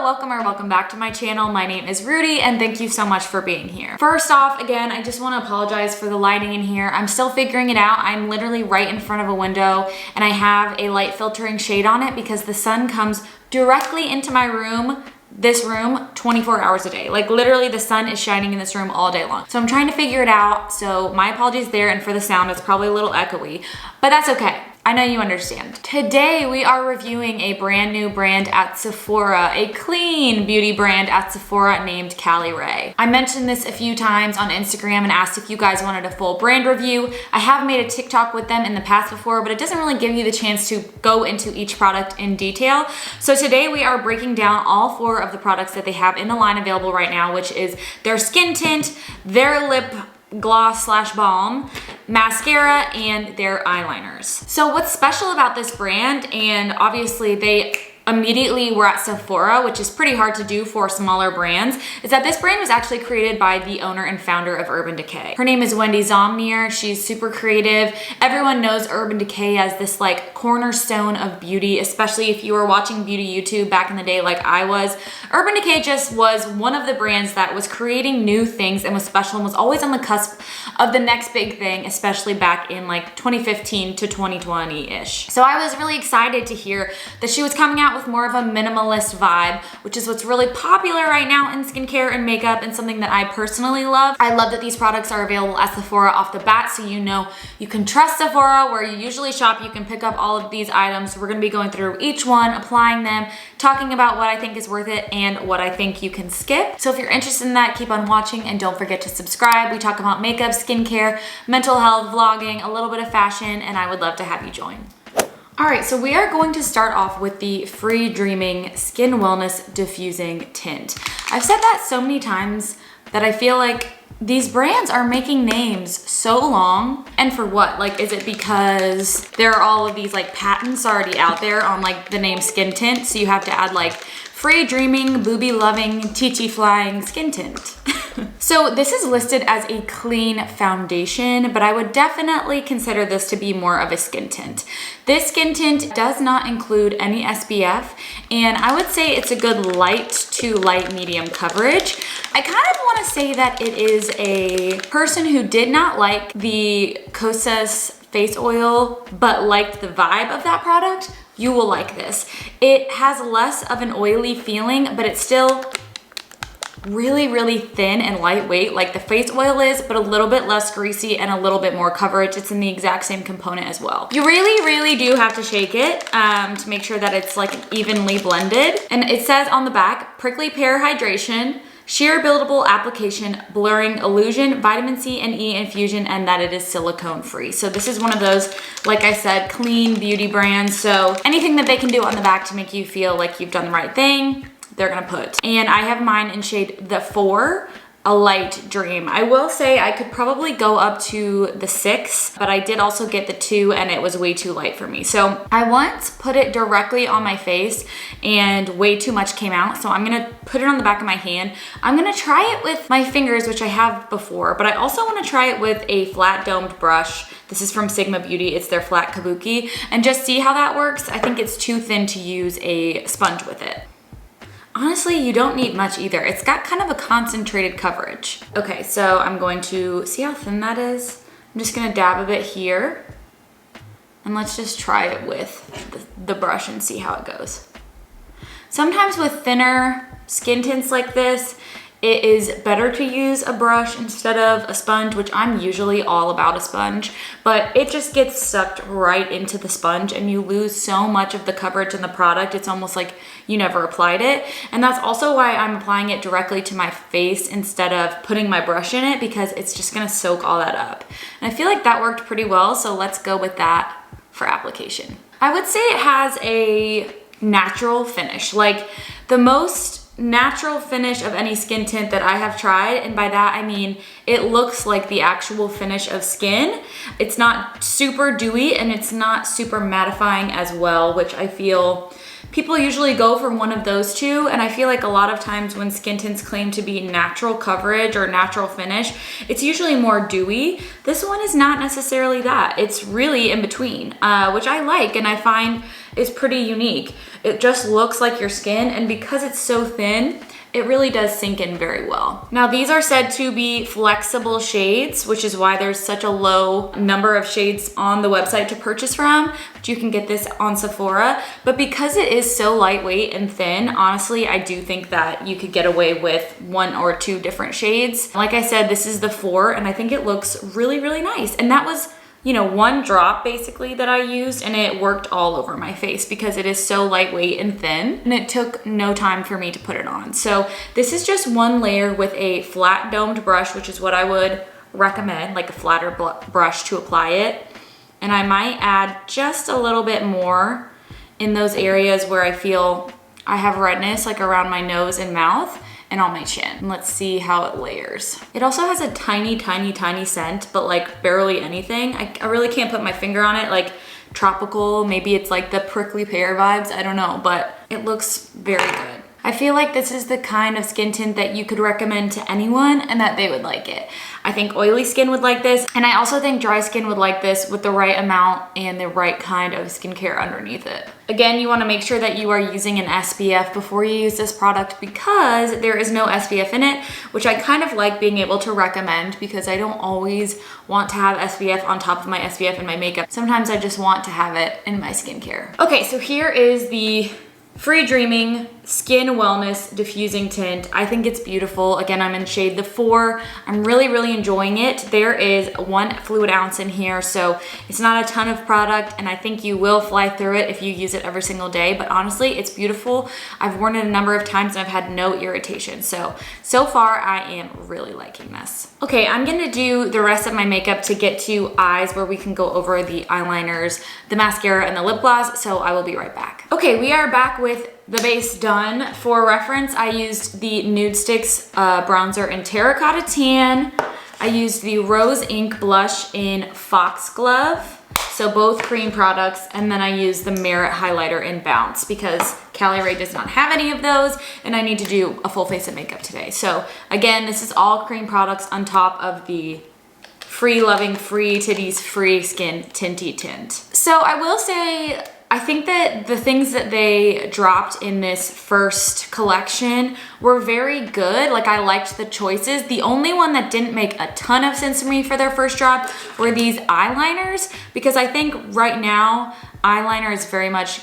welcome back to my channel. My name is Rudy and thank you so much for being here. First off, again, I just want to apologize for the lighting in here. I'm still figuring it out. I'm literally right in front of a window and I have a light filtering shade on it because the sun comes directly into my room, this room, 24 hours a day. Like literally the sun is shining in this room all day long. So I'm trying to figure it out. So my apologies there, and for the sound, it's probably a little echoey, but that's okay. I know you understand. Today we are reviewing a brand new brand at Sephora, a clean beauty brand at Sephora named Caliray. I mentioned this a few times on Instagram and asked if you guys wanted a full brand review. I have made a TikTok with them in the past before, but it doesn't really give you the chance to go into each product in detail. So today we are breaking down all 4 of the products that they have in the line available right now, which is their skin tint, their lip gloss / balm, mascara, and their eyeliners. So what's special about this brand, and obviously they immediately were at Sephora, which is pretty hard to do for smaller brands, is that this brand was actually created by the owner and founder of Urban Decay. Her name is Wendy Zomnier. She's super creative. Everyone knows Urban Decay as this like cornerstone of beauty, especially if you were watching beauty YouTube back in the day like I was. Urban Decay just was one of the brands that was creating new things and was special and was always on the cusp of the next big thing, especially back in like 2015 to 2020-ish. So I was really excited to hear that she was coming out with more of a minimalist vibe, which is what's really popular right now in skincare and makeup, and something that I personally love. I love that these products are available at Sephora off the bat, so you know you can trust Sephora where you usually shop. You can pick up all of these items. We're gonna be going through each one, applying them, talking about what I think is worth it and what I think you can skip. So if you're interested in that, keep on watching and don't forget to subscribe. We talk about makeup, skincare, mental health, vlogging, a little bit of fashion, and I would love to have you join. All right, so we are going to start off with the Free Dreaming Skin Wellness Diffusing Tint. I've said that so many times that I feel like these brands are making names so long, and for what? Like, is it because there are all of these like patents already out there on like the name skin tint, so you have to add like free dreaming, booby loving, teachy flying skin tint? So this is listed as a clean foundation, but I would definitely consider this to be more of a skin tint. This skin tint does not include any SPF, and I would say it's a good light to light medium coverage. I kind of want to say that it is a person who did not like the Kosas face oil, but liked the vibe of that product. You will like this. It has less of an oily feeling, but it's still really thin and lightweight like the face oil is, but a little bit less greasy and a little bit more coverage. It's in the exact same component as well. You really do have to shake it to make sure that it's like evenly blended. And it says on the back, prickly pear hydration, sheer buildable application, blurring illusion, vitamin C and E infusion, and that it is silicone free. So this is one of those, like I said, clean beauty brands. So anything that they can do on the back to make you feel like you've done the right thing, they're gonna put. And I have mine in shade the 4, a light dream. I will say I could probably go up to the 6, but I did also get the 2 and it was way too light for me. So I once put it directly on my face and way too much came out. So I'm gonna put it on the back of my hand. I'm gonna try it with my fingers, which I have before, but I also wanna try it with a flat domed brush. This is from Sigma Beauty. It's their flat kabuki, and just see how that works. I think it's too thin to use a sponge with it. Honestly, you don't need much either. It's got kind of a concentrated coverage. Okay, so I'm going to see how thin that is. I'm just gonna dab a bit here, and let's just try it with the brush and see how it goes. Sometimes with thinner skin tints like this, it is better to use a brush instead of a sponge, which I'm usually all about a sponge, but it just gets sucked right into the sponge and you lose so much of the coverage in the product. It's almost like you never applied it. And that's also why I'm applying it directly to my face instead of putting my brush in it, because it's just gonna soak all that up. And I feel like that worked pretty well, so let's go with that for application. I would say it has a natural finish, like the most natural finish of any skin tint that I have tried, and by that I mean it looks like the actual finish of skin. It's not super dewy and it's not super mattifying as well, which I feel people usually go for one of those two, and I feel like a lot of times when skin tints claim to be natural coverage or natural finish, it's usually more dewy. This one is not necessarily that. It's really in between, which I like and I find is pretty unique. It just looks like your skin, and because it's so thin, it really does sink in very well. Now these are said to be flexible shades, which is why there's such a low number of shades on the website to purchase from, but you can get this on Sephora. But because it is so lightweight and thin, honestly, I do think that you could get away with 1 or 2 different shades. Like I said, this is the 4, and I think it looks really, really nice. And that was, you know, 1 drop basically that I used, and it worked all over my face because it is so lightweight and thin, and it took no time for me to put it on. So this is just 1 layer with a flat domed brush, which is what I would recommend, like a flatter brush to apply it. And I might add just a little bit more in those areas where I feel I have redness, like around my nose and mouth, and on my chin. And let's see how it layers. It also has a tiny, tiny, tiny scent, but like barely anything. I really can't put my finger on it, like tropical, maybe it's like the prickly pear vibes, I don't know, but it looks very good. I feel like this is the kind of skin tint that you could recommend to anyone and that they would like it. I think oily skin would like this, and I also think dry skin would like this with the right amount and the right kind of skincare underneath it. Again, you wanna make sure that you are using an SPF before you use this product because there is no SPF in it, which I kind of like being able to recommend because I don't always want to have SPF on top of my SPF in my makeup. Sometimes I just want to have it in my skincare. Okay, so here is the Free Dreaming Skin Wellness Diffusing Tint. I think it's beautiful. Again, I'm in shade the 4. I'm really, really enjoying it. There is 1 fluid ounce in here, so it's not a ton of product, and I think you will fly through it if you use it every single day, but honestly, it's beautiful. I've worn it a number of times and I've had no irritation, so far I am really liking this. Okay, I'm gonna do the rest of my makeup to get to eyes where we can go over the eyeliners, the mascara, and the lip gloss, so I will be right back. Okay, we are back with the base done. For reference, I used the Nude Sticks bronzer in Terracotta Tan. I used the Rose Ink blush in Foxglove. So both cream products, and then I used the Merit highlighter in Bounce because Caliray does not have any of those, and I need to do a full face of makeup today. So again, this is all cream products on top of the Free Loving, Free Titties, Free Skin Tinty Tint. So I will say, I think that the things that they dropped in this first collection were very good. Like, I liked the choices. The only one that didn't make a ton of sense to me for their first drop were these eyeliners, because I think right now eyeliner is very much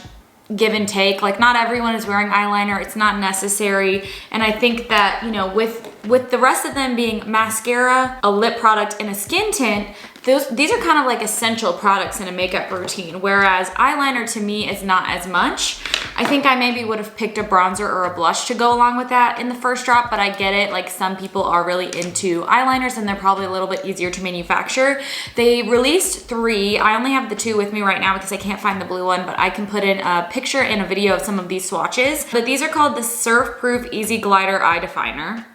give and take. Like, not everyone is wearing eyeliner. It's not necessary. And I think that, you know, with the rest of them being mascara, a lip product, and a skin tint, these are kind of like essential products in a makeup routine, whereas eyeliner to me is not as much. I think I maybe would have picked a bronzer or a blush to go along with that in the first drop, but I get it. Like, some people are really into eyeliners and they're probably a little bit easier to manufacture. They released 3. I only have the 2 with me right now because I can't find the blue one, but I can put in a picture and a video of some of these swatches. But these are called the Surf Proof Easy Glider Eye Definer.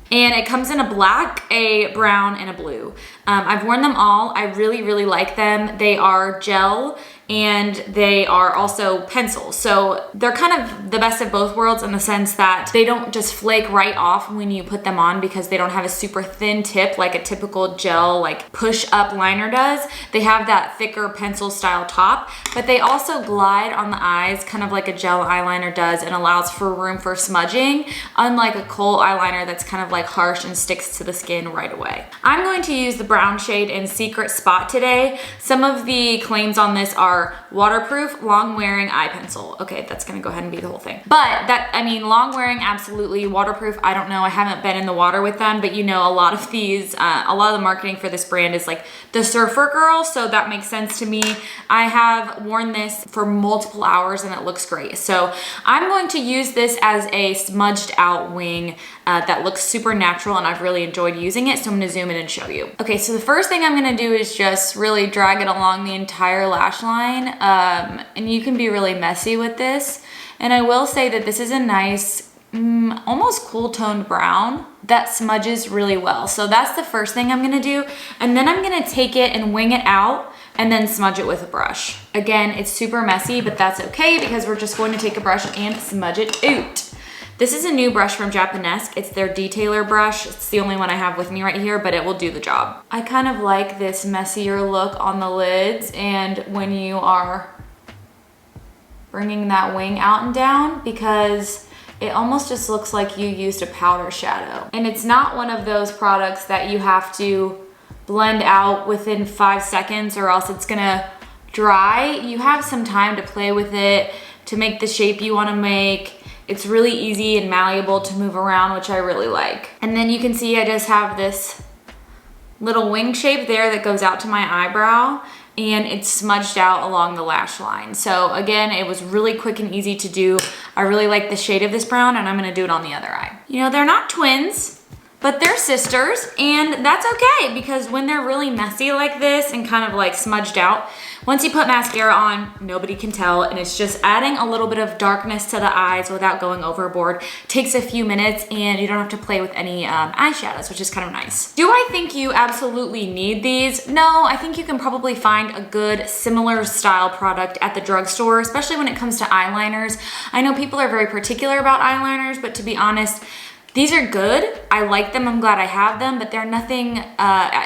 And it comes in a black, a brown, and a blue. I've worn them all. I really, really like them. They are gel and they are also pencils. So they're kind of the best of both worlds in the sense that they don't just flake right off when you put them on because they don't have a super thin tip like a typical gel like push up liner does. They have that thicker pencil style top, but they also glide on the eyes kind of like a gel eyeliner does and allows for room for smudging, unlike a kohl eyeliner that's kind of like harsh and sticks to the skin right away. I'm going to use the brown shade in Secret Spot today. Some of the claims on this are waterproof, long wearing eye pencil. Okay, that's gonna go ahead and be the whole thing. But that, I mean, long wearing, absolutely. Waterproof, I don't know. I haven't been in the water with them, but you know, a lot of these, a lot of the marketing for this brand is like the surfer girl, so that makes sense to me. I have worn this for multiple hours and it looks great. So I'm going to use this as a smudged out wing that looks super natural, and I've really enjoyed using it, so I'm gonna zoom in and show you. Okay, so the first thing I'm gonna do is just really drag it along the entire lash line, and you can be really messy with this. And I will say that this is a nice, almost cool toned brown that smudges really well. So that's the first thing I'm gonna do. And then I'm gonna take it and wing it out and then smudge it with a brush. Again, it's super messy, but that's okay because we're just going to take a brush and smudge it out. This is a new brush from Japanesque. It's their detailer brush. It's the only one I have with me right here, but it will do the job. I kind of like this messier look on the lids, and when you are bringing that wing out and down, because it almost just looks like you used a powder shadow. And it's not one of those products that you have to blend out within 5 seconds or else it's gonna dry. You have some time to play with it, to make the shape you wanna make. It's really easy and malleable to move around, which I really like. And then you can see I just have this little wing shape there that goes out to my eyebrow, and it's smudged out along the lash line. So again, it was really quick and easy to do. I really like the shade of this brown, and I'm gonna do it on the other eye. You know, they're not twins, but they're sisters, and that's okay because when they're really messy like this and kind of like smudged out, once you put mascara on, nobody can tell, and it's just adding a little bit of darkness to the eyes without going overboard. Takes a few minutes, and you don't have to play with any eyeshadows, which is kind of nice. Do I think you absolutely need these? No, I think you can probably find a good similar style product at the drugstore, especially when it comes to eyeliners. I know people are very particular about eyeliners, but to be honest, these are good. I like them. I'm glad I have them, but they're nothing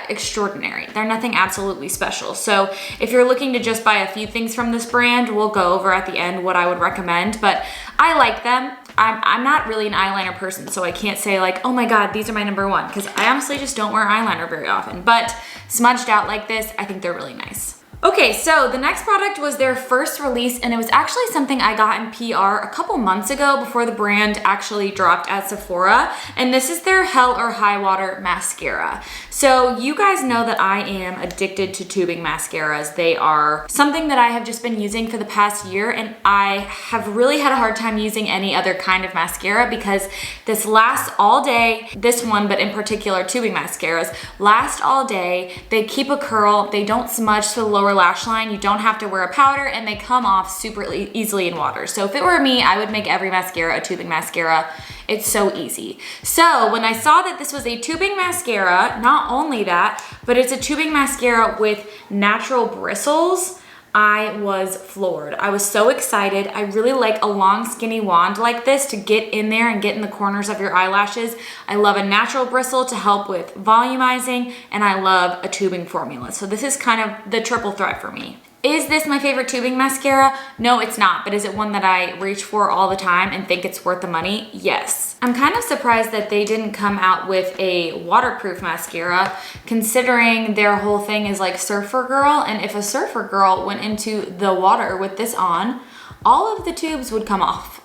extraordinary. They're nothing absolutely special. So if you're looking to just buy a few things from this brand, we'll go over at the end what I would recommend, but I like them. I'm not really an eyeliner person, so I can't say like, oh my God, these are my number one, because I honestly just don't wear eyeliner very often, but smudged out like this, I think they're really nice. Okay, so the next product was their first release, and it was actually something I got in PR a couple months ago before the brand actually dropped at Sephora, and this is their Hell or High Water mascara. So you guys know that I am addicted to tubing mascaras. They are something that I have just been using for the past year, and I have really had a hard time using any other kind of mascara because this lasts all day. This one, but in particular tubing mascaras, last all day. They keep a curl, they don't smudge to the lower lash line, you don't have to wear a powder, and they come off super easily in water. So if it were me, I would make every mascara a tubing mascara. It's so easy. So when I saw that this was a tubing mascara, not only that, but it's a tubing mascara with natural bristles, I was floored. I was so excited. I really like a long skinny wand like this to get in there and get in the corners of your eyelashes. I love a natural bristle to help with volumizing, and I love a tubing formula. So this is kind of the triple threat for me. Is this my favorite tubing mascara? No, it's not, but is it one that I reach for all the time and think it's worth the money? Yes. I'm kind of surprised that they didn't come out with a waterproof mascara, considering their whole thing is like surfer girl, and if a surfer girl went into the water with this on, all of the tubes would come off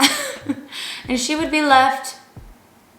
and she would be left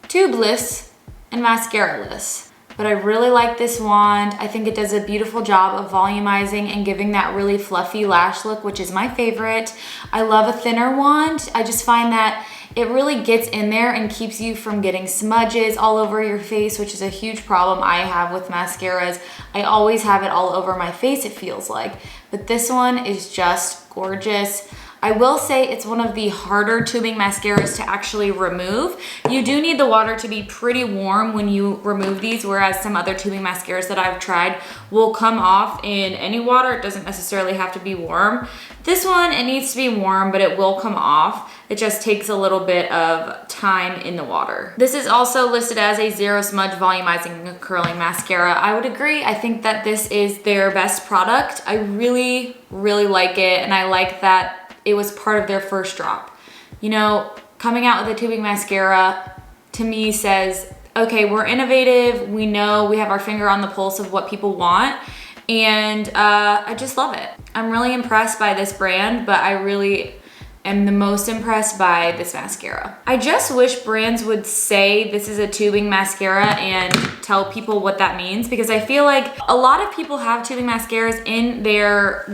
tubeless and mascara-less. But I really like this wand. I think it does a beautiful job of volumizing and giving that really fluffy lash look, which is my favorite. I love a thinner wand. I just find that it really gets in there and keeps you from getting smudges all over your face, which is a huge problem I have with mascaras. I always have it all over my face, it feels like. But this one is just gorgeous. I will say it's one of the harder tubing mascaras to actually remove. You do need the water to be pretty warm when you remove these, whereas some other tubing mascaras that I've tried will come off in any water. It doesn't necessarily have to be warm. This one, it needs to be warm, but it will come off. It just takes a little bit of time in the water. This is also listed as a zero smudge volumizing and curling mascara. I would agree. I think that this is their best product. I really, really like it, and I like that it was part of their first drop. You know, coming out with a tubing mascara to me says, okay, we're innovative. We know we have our finger on the pulse of what people want. And I just love it. I'm really impressed by this brand, but I really am the most impressed by this mascara. I just wish brands would say this is a tubing mascara and tell people what that means, because I feel like a lot of people have tubing mascaras in their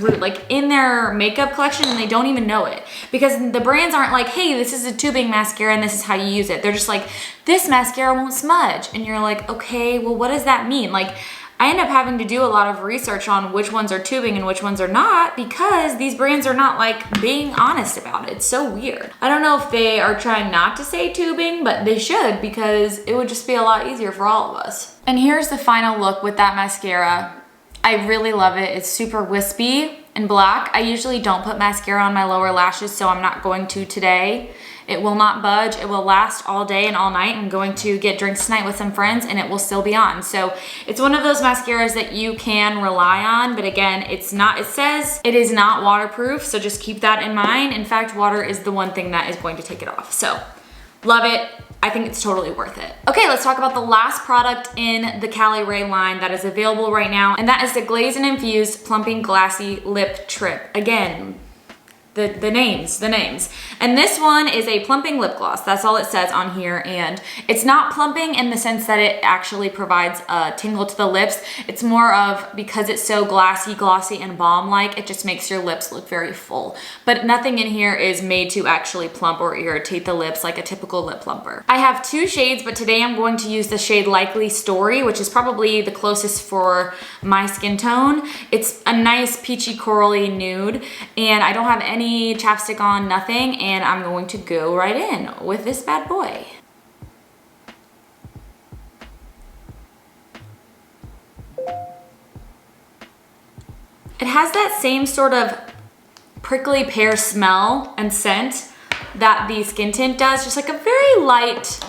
makeup collection and they don't even know it, because the brands aren't like, hey, this is a tubing mascara and this is how you use it. They're just like, this mascara won't smudge. And you're like, okay, well, what does that mean? Like, I end up having to do a lot of research on which ones are tubing and which ones are not, because these brands are not like being honest about it. It's so weird. I don't know if they are trying not to say tubing, but they should, because it would just be a lot easier for all of us. And here's the final look with that mascara. I really love it. It's super wispy and black. I usually don't put mascara on my lower lashes, so I'm not going to today. It will not budge. It will last all day and all night. I'm going to get drinks tonight with some friends and it will still be on. So it's one of those mascaras that you can rely on, but again, it says it is not waterproof, so just keep that in mind. In fact, water is the one thing that is going to take it off. So love it. I think it's totally worth it. Okay, let's talk about the last product in the Caliray line that is available right now, and that is the Glaze and Infused Plumping Glassy Lip Trip. Again, the names. And this one is a plumping lip gloss. That's all it says on here. And it's not plumping in the sense that it actually provides a tingle to the lips. It's more of, because it's so glossy and balm-like, it just makes your lips look very full. But nothing in here is made to actually plump or irritate the lips like a typical lip plumper. I have 2 shades, but today I'm going to use the shade Likely Story, which is probably the closest for my skin tone. It's a nice peachy corally nude, and I don't have any chapstick on, nothing, and I'm going to go right in with this bad boy. It has that same sort of prickly pear smell and scent that the skin tint does, just like a very light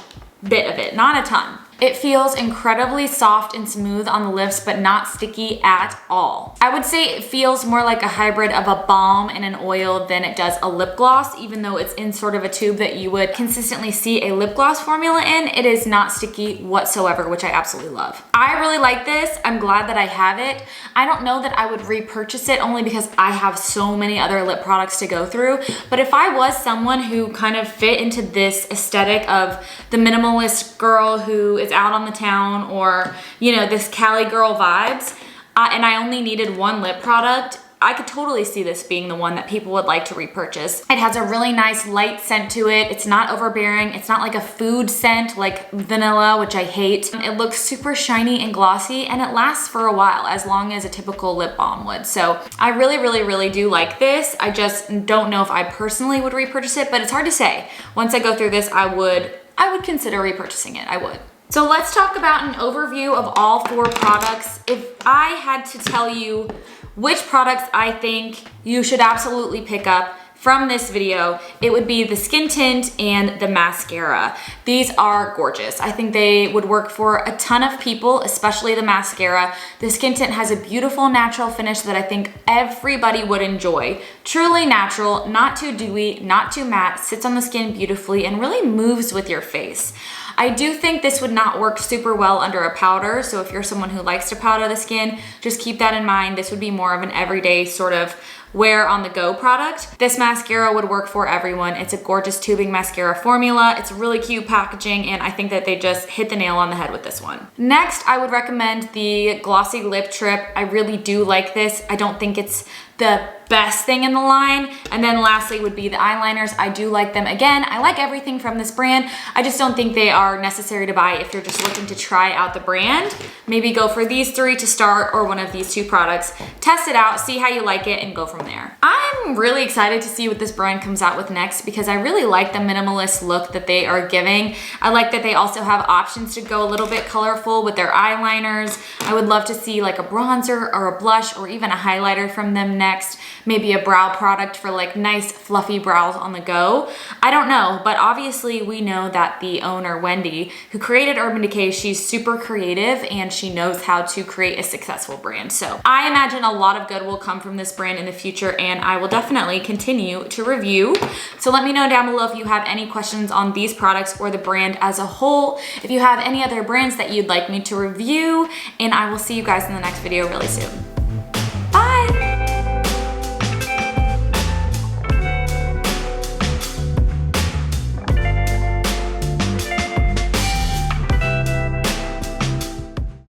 bit of it, not a ton. It feels incredibly soft and smooth on the lips, but not sticky at all. I would say it feels more like a hybrid of a balm and an oil than it does a lip gloss, even though it's in sort of a tube that you would consistently see a lip gloss formula in. It is not sticky whatsoever, which I absolutely love. I really like this. I'm glad that I have it. I don't know that I would repurchase it only because I have so many other lip products to go through. But if I was someone who kind of fit into this aesthetic of the minimalist girl who is out on the town, or, you know, this Cali girl vibes, and I only needed one lip product, I could totally see this being the one that people would like to repurchase. It has a really nice light scent to it. It's not overbearing. It's not like a food scent like vanilla, which I hate. It looks super shiny and glossy, and it lasts for a while, as long as a typical lip balm would. So I really do like this. I just don't know if I personally would repurchase it, but it's hard to say. Once I go through this, I would consider repurchasing it. I would. So let's talk about an overview of all 4 products. If I had to tell you which products I think you should absolutely pick up from this video, it would be the skin tint and the mascara. These are gorgeous. I think they would work for a ton of people, especially the mascara. The skin tint has a beautiful natural finish that I think everybody would enjoy. Truly natural, not too dewy, not too matte, sits on the skin beautifully, and really moves with your face. I do think this would not work super well under a powder, so if you're someone who likes to powder the skin, just keep that in mind. This would be more of an everyday sort of wear on the go product. This mascara would work for everyone. It's a gorgeous tubing mascara formula. It's really cute packaging, and I think that they just hit the nail on the head with this one. Next, I would recommend the Glossy Lip Trip. I really do like this. I don't think it's the best thing in the line. And then lastly would be the eyeliners. I do like them. Again, I like everything from this brand. I just don't think they are necessary to buy if you're just looking to try out the brand. Maybe go for these 3 to start, or one of these 2 products. Test it out, see how you like it, and go from there. I'm really excited to see what this brand comes out with next, because I really like the minimalist look that they are giving. I like that they also have options to go a little bit colorful with their eyeliners. I would love to see like a bronzer or a blush or even a highlighter from them next. Maybe a brow product for like nice fluffy brows on the go. I don't know, but obviously we know that the owner, Wendy, who created Urban Decay, she's super creative and she knows how to create a successful brand. So I imagine a lot of good will come from this brand in the future, and I will definitely continue to review. So let me know down below if you have any questions on these products or the brand as a whole. If you have any other brands that you'd like me to review, and I will see you guys in the next video really soon.